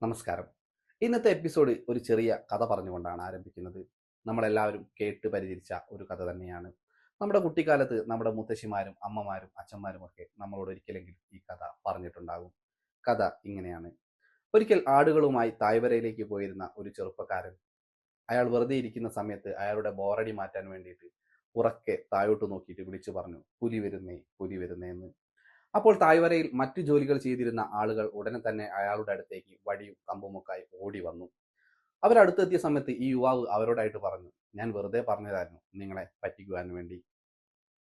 നമസ്കാരം. ഇന്നത്തെ എപ്പിസോഡ് ഒരു ചെറിയ കഥ പറഞ്ഞുകൊണ്ടാണ് ആരംഭിക്കുന്നത്. നമ്മളെല്ലാവരും കേട്ട് പരിചരിച്ച ഒരു കഥ തന്നെയാണ്. നമ്മുടെ കുട്ടിക്കാലത്ത് നമ്മുടെ മുത്തശ്ശിമാരും അമ്മമാരും അച്ഛന്മാരും ഒക്കെ നമ്മളോട് ഒരിക്കലെങ്കിലും ഈ കഥ പറഞ്ഞിട്ടുണ്ടാകും. കഥ ഇങ്ങനെയാണ്. ഒരിക്കൽ ആടുകളുമായി തായ്വരയിലേക്ക് പോയിരുന്ന ഒരു ചെറുപ്പക്കാരൻ, അയാൾ വെറുതെ ഇരിക്കുന്ന സമയത്ത് അയാളുടെ ബോറടി മാറ്റാൻ വേണ്ടിയിട്ട് ഉറക്കെ താഴോട്ട് നോക്കിയിട്ട് വിളിച്ചു പറഞ്ഞു, "പുലി വരുന്നേ, പുലി വരുന്നേ" എന്ന്. അപ്പോൾ തായ്വരയിൽ മറ്റു ജോലികൾ ചെയ്തിരുന്ന ആളുകൾ ഉടനെ തന്നെ അയാളുടെ അടുത്തേക്ക് വടിയും കമ്പുമൊക്കെയായി ഓടി വന്നു. അവരടുത്തെത്തിയ സമയത്ത് ഈ യുവാവ് അവരോടായിട്ട് പറഞ്ഞു, "ഞാൻ വെറുതെ പറഞ്ഞതായിരുന്നു, നിങ്ങളെ പറ്റിക്കുവാൻ വേണ്ടി."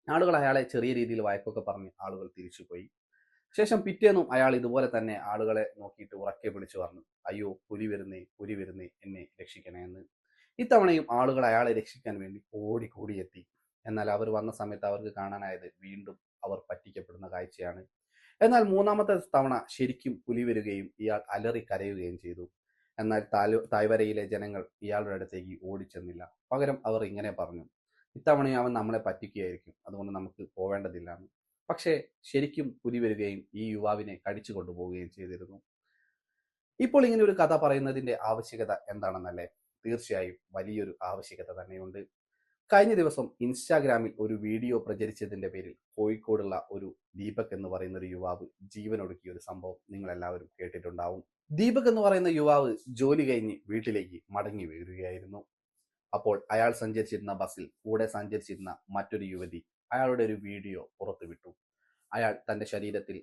ആളുകൾ അയാളെ ചെറിയ രീതിയിൽ വഴക്കൊക്കെ പറഞ്ഞ് ആളുകൾ തിരിച്ചുപോയി. ശേഷം പിറ്റേന്നും അയാൾ ഇതുപോലെ തന്നെ ആളുകളെ നോക്കിയിട്ട് ഉറക്കെ വിളിച്ചു പറഞ്ഞു, "അയ്യോ, പുലി വരുന്നേ, പുലി വരുന്നേ, എന്നെ രക്ഷിക്കണേ" എന്ന്. ഇത്തവണയും ആളുകൾ അയാളെ രക്ഷിക്കാൻ വേണ്ടി ഓടിക്കൂടിയെത്തി. എന്നാൽ അവർ വന്ന സമയത്ത് അവർക്ക് കാണാനായത് വീണ്ടും അവർ പറ്റിക്കപ്പെടുന്ന കാഴ്ചയാണ്. എന്നാൽ മൂന്നാമത്തെ തവണ ശരിക്കും പുലി വരികയും ഇയാൾ അലറി കരയുകയും ചെയ്തു. എന്നാൽ തായ്വരയിലെ ജനങ്ങൾ ഇയാളുടെ അടുത്തേക്ക് ഓടിച്ചെന്നില്ല. പകരം അവർ ഇങ്ങനെ പറഞ്ഞു, "ഇത്തവണയും അവൻ നമ്മളെ പറ്റിക്കുകയായിരിക്കും, അതുകൊണ്ട് നമുക്ക് പോവേണ്ടതില്ല" എന്ന്. പക്ഷേ ശരിക്കും പുലി വരികയും ഈ യുവാവിനെ കടിച്ചു കൊണ്ടുപോവുകയും ചെയ്തിരുന്നു. ഇപ്പോൾ ഇങ്ങനെ ഒരു കഥ പറയുന്നതിന്റെ ആവശ്യകത എന്താണെന്നല്ലേ? തീർച്ചയായും വലിയൊരു ആവശ്യകത തന്നെയുണ്ട്. കഴിഞ്ഞ ദിവസം ഇൻസ്റ്റാഗ്രാമിൽ ഒരു വീഡിയോ പ്രചരിച്ചതിന്റെ പേരിൽ കോഴിക്കോടുള്ള ഒരു ദീപക് എന്ന് പറയുന്ന ഒരു യുവാവ് ജീവനൊടുക്കിയ ഒരു സംഭവം നിങ്ങൾ എല്ലാവരും കേട്ടിട്ടുണ്ടാവും. ദീപക് എന്ന് പറയുന്ന യുവാവ് ജോലി കഴിഞ്ഞ് വീട്ടിലേക്ക് മടങ്ങി വരികയായിരുന്നു. അപ്പോൾ അയാൾ സഞ്ചരിച്ചിരുന്ന ബസ്സിൽ കൂടെ സഞ്ചരിച്ചിരുന്ന മറ്റൊരു യുവതി അയാളുടെ ഒരു വീഡിയോ പുറത്തുവിട്ടു. അയാൾ തന്റെ ശരീരത്തിൽ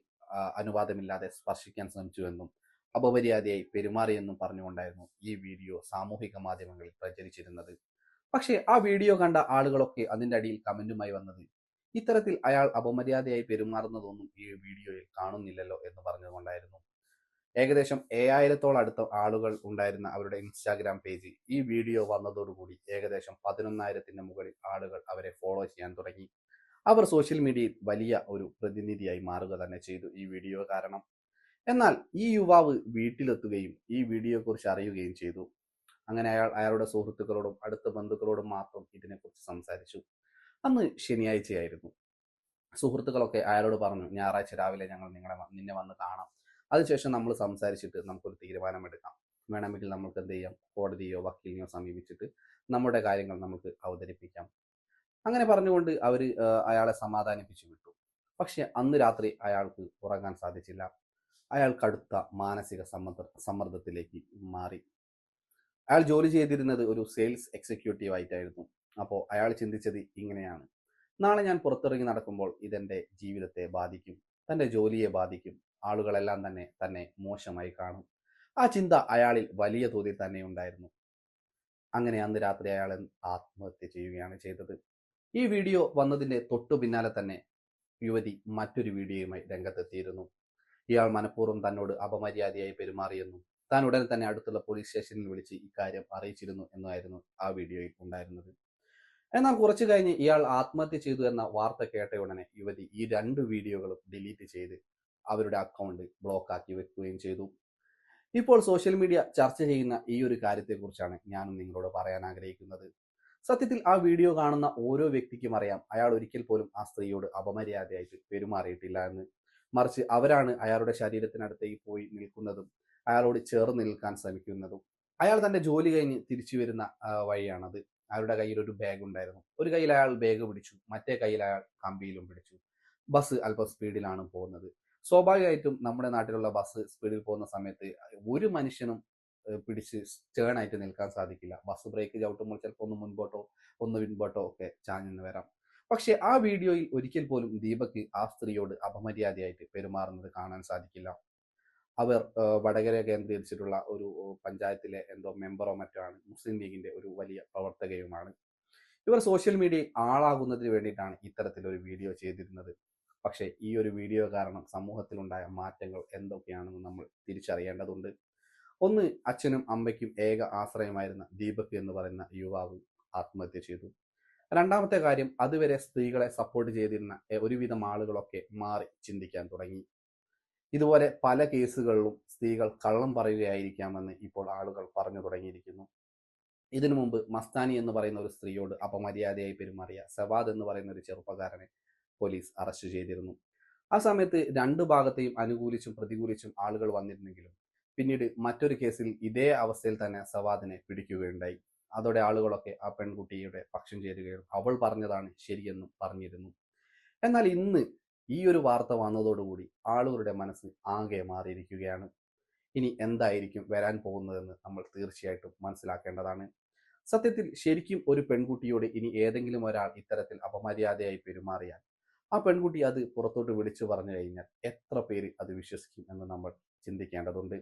അനുവാദമില്ലാതെ സ്പർശിക്കാൻ ശ്രമിച്ചുവെന്നും അപമര്യാദയായി പെരുമാറിയെന്നും പറഞ്ഞുകൊണ്ടായിരുന്നു ഈ വീഡിയോ സാമൂഹിക മാധ്യമങ്ങളിൽ പ്രചരിച്ചിരുന്നത്. പക്ഷേ ആ വീഡിയോ കണ്ട ആളുകളൊക്കെ അതിന്റെ അടിയിൽ കമന്റുമായി വന്നത്, ഇത്തരത്തിൽ അയാൾ അപമര്യാദയായി പെരുമാറുന്നതൊന്നും ഈ വീഡിയോയിൽ കാണുന്നില്ലല്ലോ എന്ന് പറഞ്ഞുകൊണ്ടായിരുന്നു. ഏകദേശം 7,000-ഓളം അടുത്ത ആളുകൾ ഉണ്ടായിരുന്ന അവരുടെ ഇൻസ്റ്റാഗ്രാം പേജ് ഈ വീഡിയോ വന്നതോടുകൂടി ഏകദേശം 11,000-ത്തിന് മുകളിൽ ആളുകൾ അവരെ ഫോളോ ചെയ്യാൻ തുടങ്ങി. അവർ സോഷ്യൽ മീഡിയയിൽ വലിയ ഒരു പ്രതിനിധിയായി മാറുക തന്നെ ചെയ്തു ഈ വീഡിയോ കാരണം. എന്നാൽ ഈ യുവാവ് വീട്ടിലെത്തുകയും ഈ വീഡിയോയെക്കുറിച്ച് അറിയുകയും ചെയ്തു. അങ്ങനെ അയാൾ അയാളുടെ സുഹൃത്തുക്കളോടും അടുത്ത ബന്ധുക്കളോടും മാത്രം ഇതിനെക്കുറിച്ച് സംസാരിച്ചു. അന്ന് ശനിയാഴ്ചയായിരുന്നു. സുഹൃത്തുക്കളൊക്കെ അയാളോട് പറഞ്ഞു, "ഞായറാഴ്ച രാവിലെ ഞങ്ങൾ നിന്നെ വന്ന് കാണാം. അതിനുശേഷം നമ്മൾ സംസാരിച്ചിട്ട് നമുക്കൊരു തീരുമാനമെടുക്കാം. വേണമെങ്കിൽ നമുക്ക് എന്ത് ചെയ്യാം, കോടതിയോ വക്കീലിനെയോ സമീപിച്ചിട്ട് നമ്മുടെ കാര്യങ്ങൾ നമുക്ക് അവതരിപ്പിക്കാം." അങ്ങനെ പറഞ്ഞുകൊണ്ട് അവർ അയാളെ സമാധാനിപ്പിച്ചു വിട്ടു. പക്ഷെ അന്ന് രാത്രി അയാൾക്ക് ഉറങ്ങാൻ സാധിച്ചില്ല. അയാൾ കടുത്ത മാനസിക സമ്മർദ്ദത്തിലേക്ക് മാറി. അയാൾ ജോലി ചെയ്തിരുന്നത് ഒരു സെയിൽസ് എക്സിക്യൂട്ടീവ് ആയിട്ടായിരുന്നു. അപ്പോൾ അയാൾ ചിന്തിച്ചത് ഇങ്ങനെയാണ്, നാളെ ഞാൻ പുറത്തിറങ്ങി നടക്കുമ്പോൾ ഇതെൻ്റെ ജീവിതത്തെ ബാധിക്കും, തൻ്റെ ജോലിയെ ബാധിക്കും, ആളുകളെല്ലാം തന്നെ തന്നെ മോശമായി കാണും. ആ ചിന്ത അയാളിൽ വലിയ തോതിൽ തന്നെ ഉണ്ടായിരുന്നു. അങ്ങനെ അന്ന് രാത്രി അയാൾ ആത്മഹത്യ ചെയ്യുകയാണ് ചെയ്തത്. ഈ വീഡിയോ വന്നതിൻ്റെ തൊട്ടു പിന്നാലെ തന്നെ യുവതി മറ്റൊരു വീഡിയോയുമായി രംഗത്തെത്തിയിരുന്നു. ഇയാൾ മനഃപൂർവ്വം തന്നോട് അപമര്യാദയായി പെരുമാറിയെന്നും താൻ ഉടൻ തന്നെ അടുത്തുള്ള പോലീസ് സ്റ്റേഷനിൽ വിളിച്ച് ഇക്കാര്യം അറിയിച്ചിരുന്നു എന്നായിരുന്നു ആ വീഡിയോയിൽ ഉണ്ടായിരുന്നത്. എന്നാൽ കുറച്ചു കഴിഞ്ഞ് ഇയാൾ ആത്മഹത്യ ചെയ്തു എന്ന വാർത്ത കേട്ടയുടനെ യുവതി ഈ രണ്ട് വീഡിയോകളും ഡിലീറ്റ് ചെയ്ത് അവരുടെ അക്കൗണ്ട് ബ്ലോക്ക് ആക്കി വെക്കുകയും ചെയ്തു. ഇപ്പോൾ സോഷ്യൽ മീഡിയ ചർച്ച ചെയ്യുന്ന ഈ ഒരു കാര്യത്തെക്കുറിച്ചാണ് ഞാനും നിങ്ങളോട് പറയാൻ ആഗ്രഹിക്കുന്നത്. സത്യത്തിൽ ആ വീഡിയോ കാണുന്ന ഓരോ വ്യക്തിക്കും അറിയാം അയാൾ ഒരിക്കൽ പോലും ആ സ്ത്രീയോട് അപമര്യാദയായിട്ട് പെരുമാറിയിട്ടില്ല എന്ന്. മറിച്ച് അവരാണ് അയാളുടെ ശരീരത്തിനടുത്തേക്ക് പോയി നിൽക്കുന്നതും അയാളോട് ചേർന്ന് നിൽക്കാൻ ശ്രമിക്കുന്നതും. അയാൾ തന്റെ ജോലി കഴിഞ്ഞ് തിരിച്ചു വരുന്ന വഴിയാണത്. അയാളുടെ കയ്യിൽ ഒരു ബാഗ് ഉണ്ടായിരുന്നു. ഒരു കയ്യിൽ അയാൾ ബാഗ് പിടിച്ചു, മറ്റേ കയ്യിൽ അയാൾ കമ്പിയിലും പിടിച്ചു. ബസ് അല്പം സ്പീഡിലാണ് പോകുന്നത്. സ്വാഭാവികമായിട്ടും നമ്മുടെ നാട്ടിലുള്ള ബസ് സ്പീഡിൽ പോകുന്ന സമയത്ത് ഒരു മനുഷ്യനും പിടിച്ച് സ്റ്റേൺ ആയിട്ട് നിൽക്കാൻ സാധിക്കില്ല. ബസ് ബ്രേക്ക് ചവിട്ടുമ്പോൾ ചിലപ്പോൾ ഒന്ന് മുൻപോട്ടോ ഒന്ന് പിൻപോട്ടോ ഒക്കെ ചാഞ്ഞെന്ന് വരാം. പക്ഷെ ആ വീഡിയോയിൽ ഒരിക്കൽ പോലും ദീപക് ആ സ്ത്രീയോട് അപമര്യാദയായിട്ട് പെരുമാറുന്നത് കാണാൻ സാധിക്കില്ല. അവർ വടകര കേന്ദ്രീകരിച്ചിട്ടുള്ള ഒരു പഞ്ചായത്തിലെ എന്തോ മെമ്പറോ മറ്റോ ആണ്. മുസ്ലിം ലീഗിന്റെ ഒരു വലിയ പ്രവർത്തകയുമാണ്. ഇവർ സോഷ്യൽ മീഡിയയിൽ ആളാകുന്നതിന് വേണ്ടിയിട്ടാണ് ഇത്തരത്തിലൊരു വീഡിയോ ചെയ്തിരുന്നത്. പക്ഷേ ഈ ഒരു വീഡിയോ കാരണം സമൂഹത്തിലുണ്ടായ മാറ്റങ്ങൾ എന്തൊക്കെയാണെന്ന് നമ്മൾ തിരിച്ചറിയേണ്ടതുണ്ട്. ഒന്ന്, അച്ഛനും അമ്മയ്ക്കും ഏക ആശ്രയമായിരുന്ന ദീപക് എന്ന് പറയുന്ന യുവാവ് ആത്മഹത്യ ചെയ്തു. രണ്ടാമത്തെ കാര്യം, അതുവരെ സ്ത്രീകളെ സപ്പോർട്ട് ചെയ്തിരുന്ന ഒരുവിധം ആളുകളൊക്കെ മാറി ചിന്തിക്കാൻ തുടങ്ങി. ഇതുപോലെ പല കേസുകളിലും സ്ത്രീകൾ കള്ളം പറയുകയായിരിക്കാമെന്ന് ഇപ്പോൾ ആളുകൾ പറഞ്ഞു തുടങ്ങിയിരിക്കുന്നു. ഇതിനു മുമ്പ് മസ്താനി എന്ന് പറയുന്ന ഒരു സ്ത്രീയോട് അപമര്യാദയായി പെരുമാറിയ സവാദ് എന്ന് പറയുന്ന ഒരു ചെറുപ്പക്കാരനെ പോലീസ് അറസ്റ്റ് ചെയ്തിരുന്നു. ആ സമയത്ത് രണ്ടു ഭാഗത്തെയും അനുകൂലിച്ചും പ്രതികൂലിച്ചും ആളുകൾ വന്നിരുന്നെങ്കിലും പിന്നീട് മറ്റൊരു കേസിൽ ഇതേ അവസ്ഥയിൽ തന്നെ സവാദിനെ പിടിക്കുകയുണ്ടായി. അതോടെ ആളുകളൊക്കെ ആ പെൺകുട്ടിയുടെ പക്ഷം ചേരുകയും അവൾ പറഞ്ഞതാണ് ശരിയെന്നും പറഞ്ഞിരുന്നു. എന്നാൽ ഇന്ന് ഈ ഒരു വാർത്ത വന്നതോടുകൂടി ആളുകളുടെ മനസ്സ് ആകെ മാറിയിരിക്കുകയാണ്. ഇനി എന്തായിരിക്കും വരാൻ പോകുന്നതെന്ന് നമ്മൾ തീർച്ചയായിട്ടും മനസ്സിലാക്കേണ്ടതാണ്. സത്യത്തിൽ ശരിക്കും ഒരു പെൺകുട്ടിയോട് ഇനി ഏതെങ്കിലും ഒരാൾ ഇത്തരത്തിൽ അപമര്യാദയായി പെരുമാറിയാൽ ആ പെൺകുട്ടി അത് പുറത്തോട്ട് വിളിച്ചു പറഞ്ഞു കഴിഞ്ഞാൽ എത്ര പേര് അത് വിശ്വസിക്കും എന്ന് നമ്മൾ ചിന്തിക്കേണ്ടതുണ്ട്.